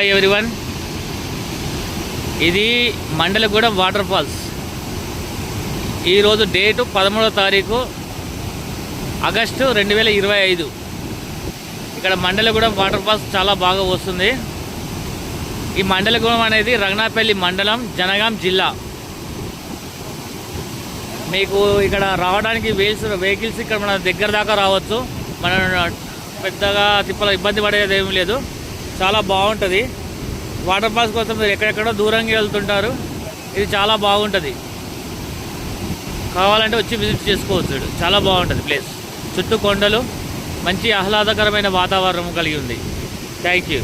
Hi everyone, ఇది మండలగూడెం water falls. ఈరోజు date 13వ తారీఖు ఆగస్టు 2025. ఇక్కడ మండలగూడెం వాటర్ ఫాల్స్ చాలా బాగా వస్తుంది. ఈ మండలగూడెం అనేది రంగనాపల్లి మండలం, జనగాం జిల్లా. మీకు ఇక్కడ రావడానికి వెహికల్స్ ఇక్కడ మన దగ్గర దాకా రావచ్చు. మన పెద్దగా ఇబ్బంది పడేది ఏమీ లేదు. చాలా బాగుంటుంది. వాటర్ ఫాల్స్ కోసం మీరు ఎక్కడెక్కడో దూరంగా వెళ్తుంటారు. ఇది చాలా బాగుంటుంది. కావాలంటే వచ్చి విజిట్ చేసుకోవచ్చు. చాలా బాగుంటుంది ప్లేస్. చుట్టూ కొండలు, మంచి ఆహ్లాదకరమైన వాతావరణం కలిగి ఉంది. Thank you.